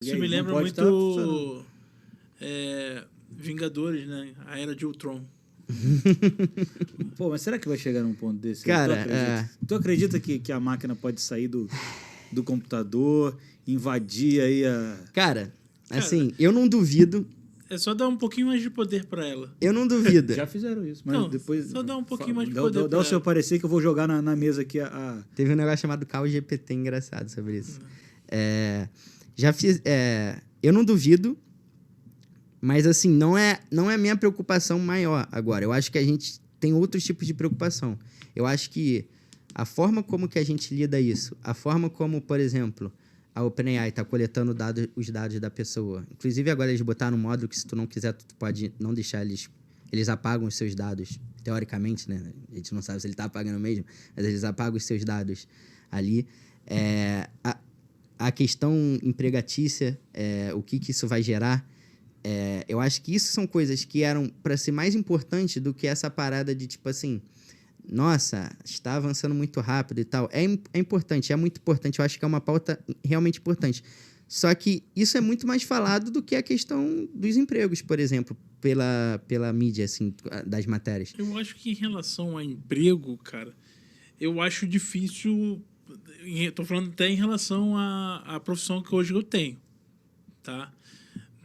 Isso me lembra muito Vingadores, né? A Era de Ultron. Pô, mas será que vai chegar num ponto desse? Cara, Tu acredita que a máquina pode sair do computador, invadir aí a... Cara, assim, eu não duvido. É só dar um pouquinho mais de poder pra ela. Eu não duvido. Já fizeram isso, mas Não, depois... só dá um pouquinho mais de poder pra Dá o seu ela. parecer que eu vou jogar na mesa aqui a... Teve um negócio chamado Call GPT engraçado sobre isso. Eu não duvido, mas assim, não é a minha preocupação maior agora. Eu acho que a gente tem outros tipos de preocupação. Eu acho que a forma como que a gente lida isso, a forma como, por exemplo, a OpenAI está coletando os dados da pessoa. Inclusive, agora eles botaram um módulo que, se tu não quiser, tu pode não deixar eles apagam os seus dados, teoricamente, né? A gente não sabe se ele está apagando mesmo, mas eles apagam os seus dados ali. A questão empregatícia, o que isso vai gerar, eu acho que isso são coisas que eram para ser mais importante do que essa parada de, tipo assim, nossa, está avançando muito rápido e tal. É importante, é muito importante. Eu acho que é uma pauta realmente importante. Só que isso é muito mais falado do que a questão dos empregos, por exemplo, pela mídia, assim, das matérias. Eu acho que em relação a emprego, cara, eu acho difícil... Estou falando até em relação à profissão que hoje eu tenho, tá?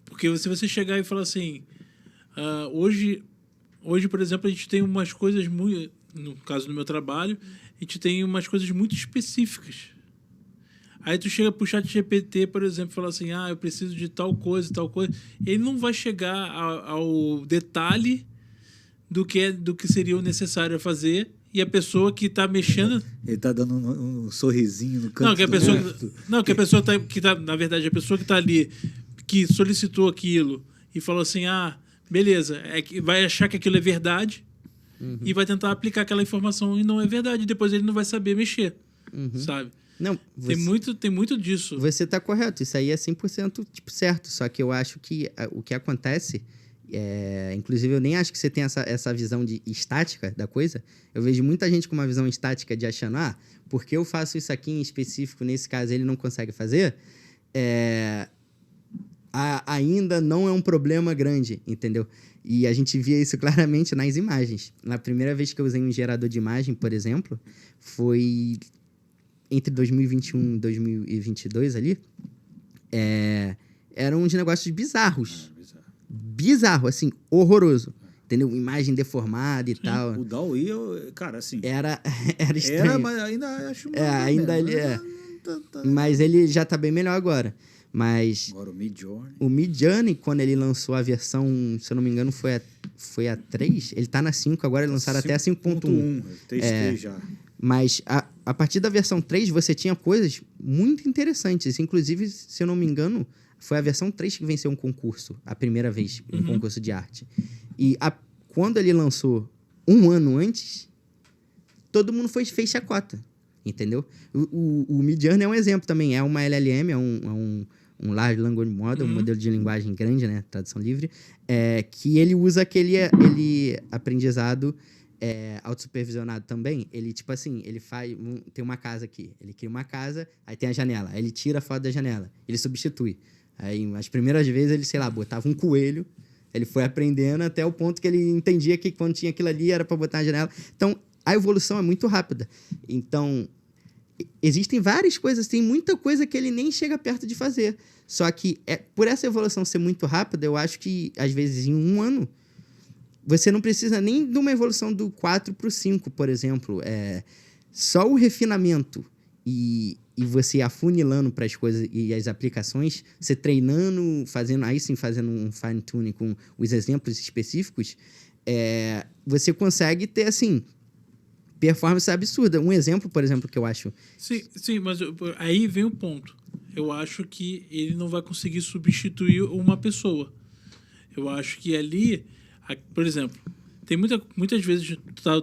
Porque se você chegar e falar assim... hoje, por exemplo, a gente tem umas coisas muito... No caso do meu trabalho, a gente tem umas coisas muito específicas. Aí tu chega pro ChatGPT, por exemplo, e fala assim, eu preciso de tal coisa. Ele não vai chegar ao detalhe do que seria o necessário a fazer, e a pessoa que está mexendo... Ele tá dando um sorrisinho no canto na verdade, a pessoa que está ali, que solicitou aquilo e falou assim, beleza, vai achar que aquilo é verdade, e vai tentar aplicar aquela informação e não é verdade. Depois ele não vai saber mexer, sabe? Não, tem muito disso. Você está correto. Isso aí é 100% certo. Só que eu acho que o que acontece... inclusive, eu nem acho que você tem essa visão de estática da coisa. Eu vejo muita gente com uma visão estática de achando... porque eu faço isso aqui em específico, nesse caso ele não consegue fazer... ainda não é um problema grande, entendeu? E a gente via isso claramente nas imagens. Na primeira vez que eu usei um gerador de imagem, por exemplo, foi entre 2021 e 2022 ali. Eram uns negócios bizarros. Bizarro, assim, horroroso. Entendeu? Imagem deformada e tal. O DALL-E, cara, assim... Era estranho. Mas ainda acho... Mas ele já tá bem melhor agora. Mas... Agora o Midjourney. O Midjourney, quando ele lançou a versão, se eu não me engano, foi a 3. Ele tá na 5, agora eles lançaram até a 5.1. Testei já. Mas a partir da versão 3, você tinha coisas muito interessantes. Inclusive, se eu não me engano, foi a versão 3 que venceu um concurso, a primeira vez, um concurso de arte. E quando ele lançou um ano antes, todo mundo fez chacota, entendeu? O Midjourney é um exemplo também. É uma LLM, é um Large Language Model, um modelo de linguagem grande, né? Tradução livre, que ele usa aquele aprendizado autossupervisionado também. Ele, tipo assim, ele tem uma casa aqui. Ele cria uma casa, aí tem a janela. Aí ele tira a foto da janela. Ele substitui. Aí, as primeiras vezes, ele, sei lá, botava um coelho. Ele foi aprendendo até o ponto que ele entendia que quando tinha aquilo ali era para botar na janela. Então, a evolução é muito rápida. Então, existem várias coisas, tem muita coisa que ele nem chega perto de fazer. Só que, por essa evolução ser muito rápida, eu acho que, às vezes, em um ano, você não precisa nem de uma evolução do 4 para o 5, por exemplo. Só o refinamento e você afunilando para as coisas e as aplicações, você treinando, fazendo um fine-tuning com os exemplos específicos, você consegue ter, assim, performance absurda. Um exemplo, por exemplo, que eu acho... Sim, mas aí vem o ponto. Eu acho que ele não vai conseguir substituir uma pessoa. Eu acho que ali, por exemplo, tem muitas vezes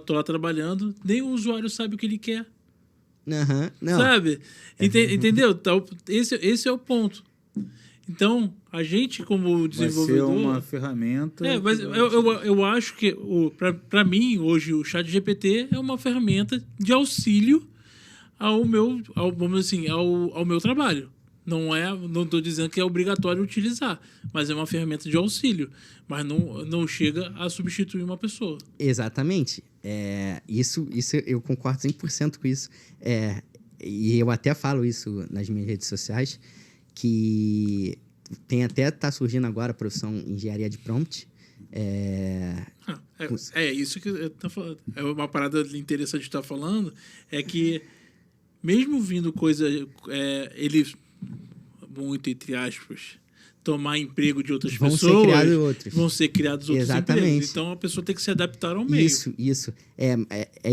tô lá trabalhando, nem o usuário sabe o que ele quer. Não. Sabe? Entendeu? Esse é o ponto. Então, a gente, como desenvolvedor... Vai ser uma ferramenta... mas eu acho que, para mim, hoje, o ChatGPT é uma ferramenta de auxílio ao meu trabalho. Não estou dizendo que é obrigatório utilizar, mas é uma ferramenta de auxílio. Mas não chega a substituir uma pessoa. Exatamente. Isso eu concordo 100% com isso. E eu até falo isso nas minhas redes sociais, que tá surgindo agora a profissão engenharia de prompt. Isso que eu tô falando. É uma parada interessante que tu tá falando, é que mesmo vindo coisa... eles, muito entre aspas, tomar emprego de outras pessoas... Vão ser criados outros Exatamente. empregos. Então, a pessoa tem que se adaptar ao meio. Isso. É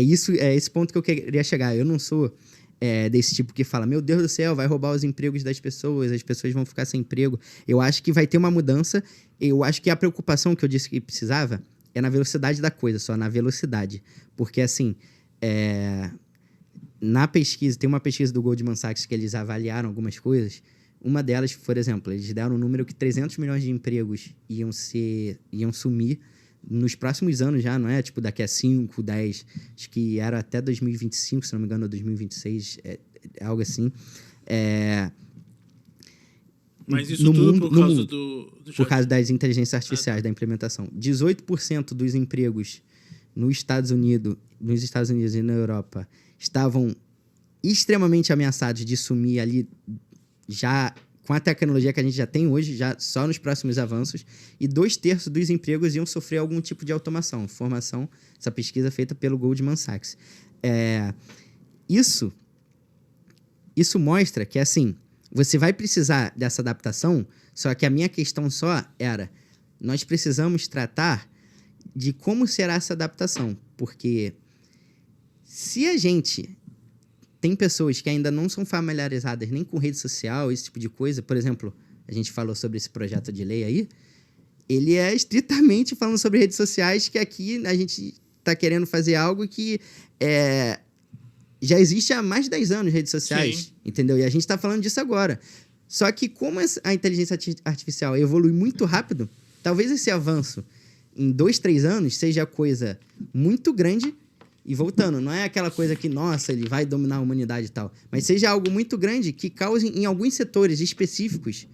esse ponto que eu queria chegar. Eu não sou desse tipo que fala, meu Deus do céu, vai roubar os empregos das pessoas, as pessoas vão ficar sem emprego. Eu acho que vai ter uma mudança. Eu acho que a preocupação que eu disse que precisava é na velocidade da coisa, só na velocidade. Porque, assim, na pesquisa, tem uma pesquisa do Goldman Sachs que eles avaliaram algumas coisas. Uma delas, por exemplo, eles deram um número que 300 milhões de empregos iam sumir nos próximos anos já, não é? Tipo, daqui a 5, 10, acho que era até 2025, se não me engano, ou 2026, algo assim. Mas isso tudo por causa por causa das inteligências artificiais, da implementação. 18% dos empregos nos Estados Unidos e na Europa estavam extremamente ameaçados de sumir ali já com a tecnologia que a gente já tem hoje, já só nos próximos avanços, e 2/3 dos empregos iam sofrer algum tipo de automação. Essa pesquisa feita pelo Goldman Sachs. Isso mostra que, assim, você vai precisar dessa adaptação, só que a minha questão só era, nós precisamos tratar de como será essa adaptação, porque se a gente... Tem pessoas que ainda não são familiarizadas nem com rede social, esse tipo de coisa. Por exemplo, a gente falou sobre esse projeto de lei aí. Ele é estritamente falando sobre redes sociais, que aqui a gente está querendo fazer algo que já existe há mais de 10 anos, redes sociais. Sim. Entendeu? E a gente está falando disso agora. Só que como a inteligência artificial evolui muito rápido, talvez esse avanço em 2, 3 anos seja coisa muito grande. E voltando, não é aquela coisa que, nossa, ele vai dominar a humanidade e tal. Mas seja algo muito grande que cause, em alguns setores específicos,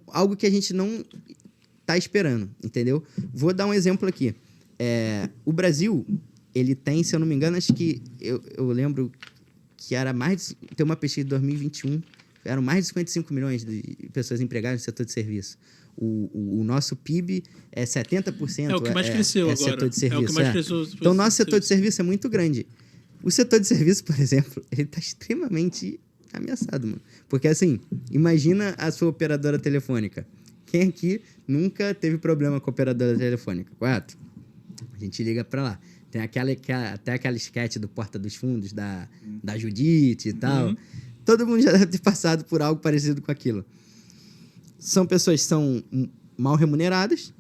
algo que a gente não está esperando, entendeu? Vou dar um exemplo aqui. O Brasil, ele tem, se eu não me engano, acho que... Eu lembro que era mais... Tem uma pesquisa de 2021, eram mais de 55 milhões de pessoas empregadas no setor de serviço. O nosso PIB é 70%. É o que mais cresceu agora. Setor de serviço. É o que mais cresceu. Então, o nosso setor de serviço é muito grande. O setor de serviço, por exemplo, ele está extremamente ameaçado, mano. Porque, assim, imagina a sua operadora telefônica. Quem aqui nunca teve problema com a operadora telefônica? 4. A gente liga para lá. Tem até aquela sketch do Porta dos Fundos, da Judite e tal. Todo mundo já deve ter passado por algo parecido com aquilo. São pessoas que são mal remuneradas.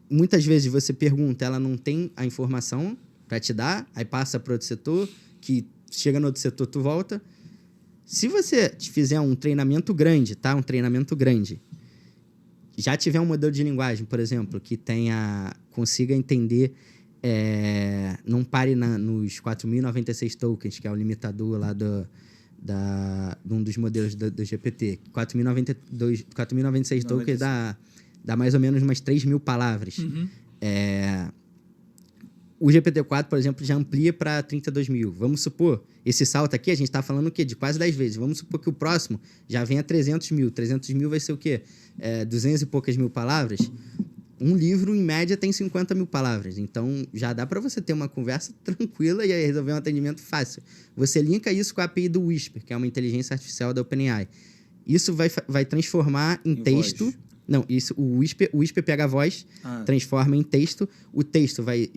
Muitas vezes você pergunta, ela não tem a informação para te dar, aí passa para outro setor, que chega no outro setor, tu volta. Se você fizer um treinamento grande, tá? Já tiver um modelo de linguagem, por exemplo, que consiga entender, não pare nos 4.096 tokens, que é o limitador lá de um dos modelos do GPT. 4.096 tokens dá mais ou menos umas 3.000 palavras. O GPT-4, por exemplo, já amplia para 32.000. Vamos supor, esse salto aqui, a gente está falando o quê? De quase 10 vezes. Vamos supor que o próximo já venha a 300.000. 300.000 vai ser o quê? 200 e poucas mil palavras. Um livro, em média, tem 50.000 palavras. Então, já dá para você ter uma conversa tranquila e aí resolver um atendimento fácil. Você linka isso com a API do Whisper, que é uma inteligência artificial da OpenAI. Isso vai transformar em texto... Voz. Não, o Whisper pega a voz, transforma em texto. O texto vai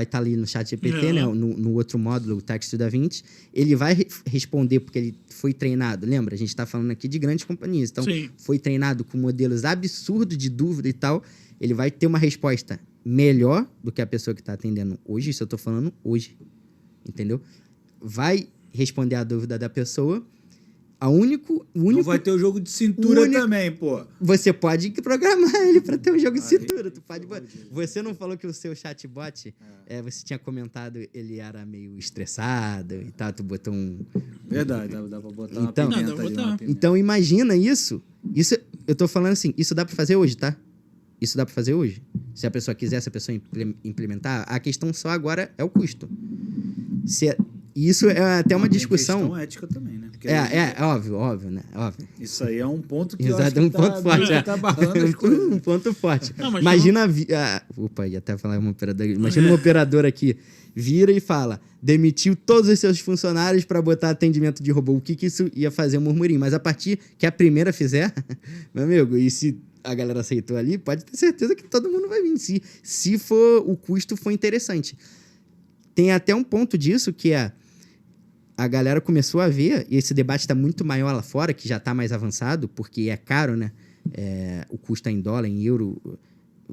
estar ali no chat GPT, né? No outro módulo, o Text to DaVinci. Ele vai responder porque ele foi treinado. Lembra? A gente está falando aqui de grandes companhias. Então, foi treinado com modelos absurdos de dúvida e tal. Ele vai ter uma resposta melhor do que a pessoa que está atendendo hoje. Isso eu estou falando hoje. Entendeu? Vai responder a dúvida da pessoa. O único Não vai ter o jogo de cintura único- também, pô. Você pode programar ele para ter um jogo de Aí, cintura. Tu pode... pelo amor de Deus. Você não falou que o seu chatbot, você tinha comentado, ele era meio estressado e tal, tu botou um... Verdade, dá pra botar Então- uma Não, dá pimenta pra ali, botar. uma pimenta. Então imagina isso. Isso, eu tô falando assim, isso dá pra fazer hoje, tá? Isso dá pra fazer hoje. Se a pessoa quiser, se a pessoa implementar, a questão só agora é o custo. Isso é até uma Tem discussão. questão ética também, né? Porque É óbvio, né? Óbvio. isso aí é um ponto que Exato, eu acho é um que ponto forte. tá barrando as coisas. Um ponto forte. Não, mas Imagina opa, ia até falar uma operadora. Imagina um operador aqui vira e fala: demitiu todos os seus funcionários para botar atendimento de robô. O que isso ia fazer um murmurinho? Mas a partir que a primeira fizer, meu amigo, e se a galera aceitou ali, pode ter certeza que todo mundo vai vir. Se for o custo for interessante. Tem até um ponto disso que é a galera começou a ver, e esse debate está muito maior lá fora, que já está mais avançado, porque é caro, né? O custo é em dólar, em euro,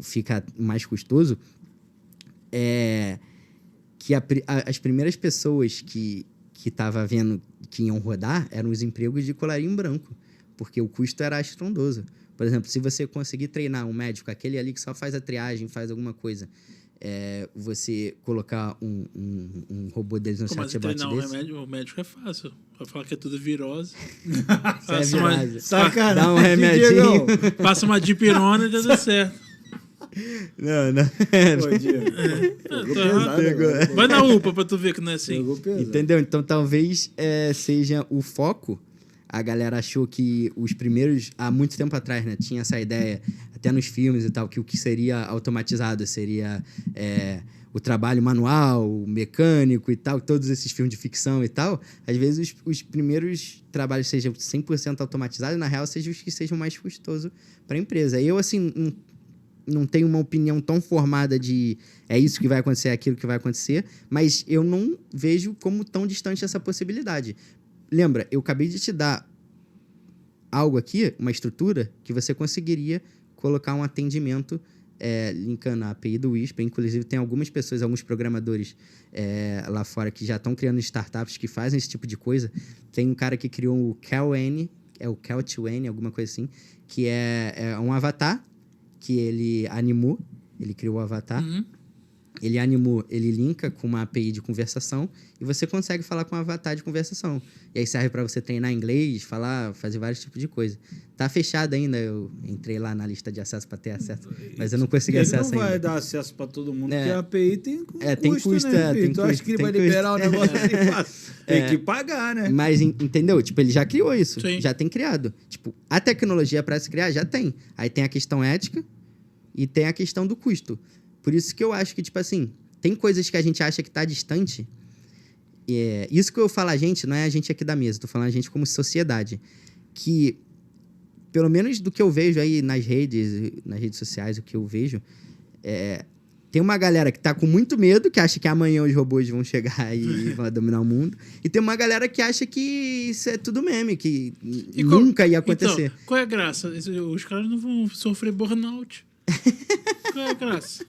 fica mais custoso. Que as primeiras pessoas que estavam vendo que iam rodar eram os empregos de colarinho branco, porque o custo era estrondoso. Por exemplo, se você conseguir treinar um médico, aquele ali que só faz a triagem, faz alguma coisa, você colocar um robô deles no Mas chatbot treinar desse... o médico é fácil. Vai falar que é tudo virose. Isso é Passa uma, virose. Sacanagem. Dá um remedinho. Diegão. passa uma dipirona e dá tudo certo. Não. Pô, Diego. Pegou Tá errado. pesado agora. Vai na UPA pra tu ver que não é assim. Pegou pesado. Entendeu? Então talvez seja o foco. A galera achou que os primeiros, há muito tempo atrás, né, tinha essa ideia, até nos filmes e tal, que o que seria automatizado seria o trabalho manual, mecânico e tal, todos esses filmes de ficção e tal. Às vezes os primeiros trabalhos sejam 100% automatizados e, na real, sejam os que sejam mais custosos para a empresa. Eu, assim, não tenho uma opinião tão formada de é isso que vai acontecer, é aquilo que vai acontecer, mas eu não vejo como tão distante essa possibilidade. Lembra, eu acabei de te dar algo aqui, uma estrutura, que você conseguiria colocar um atendimento linkando a API do Whisper. Inclusive, tem algumas pessoas, alguns programadores lá fora que já estão criando startups que fazem esse tipo de coisa. Tem um cara que criou o Cal-N, o Cal2N, alguma coisa assim, que é um avatar que ele animou, ele criou o avatar. Uhum. Ele animou, ele linka com uma API de conversação e você consegue falar com um avatar de conversação. E aí serve para você treinar inglês, falar, fazer vários tipos de coisa. Tá fechado ainda, eu entrei lá na lista de acesso para ter acesso, mas eu não consegui Ele acesso não vai ainda. dar acesso para todo mundo, É. porque a API tem custo, tem custo, né, filho? tem Tu acha custo, que ele tem vai custo. liberar o negócio assim fácil? Tem que pagar, né? Mas, entendeu? Tipo, ele já criou isso. Sim. Já tem criado. Tipo, a tecnologia para se criar já tem. Aí tem a questão ética e tem a questão do custo. Por isso que eu acho que, tipo assim, tem coisas que a gente acha que tá distante. Isso que eu falo a gente, não é a gente aqui da mesa. Tô falando a gente como sociedade. Que, pelo menos do que eu vejo aí nas redes sociais, o que eu vejo, tem uma galera que tá com muito medo, que acha que amanhã os robôs vão chegar e vão dominar o mundo. E tem uma galera que acha que isso é tudo meme, que nunca ia acontecer. Então, qual é a graça? Os caras não vão sofrer burnout. Qual é a graça?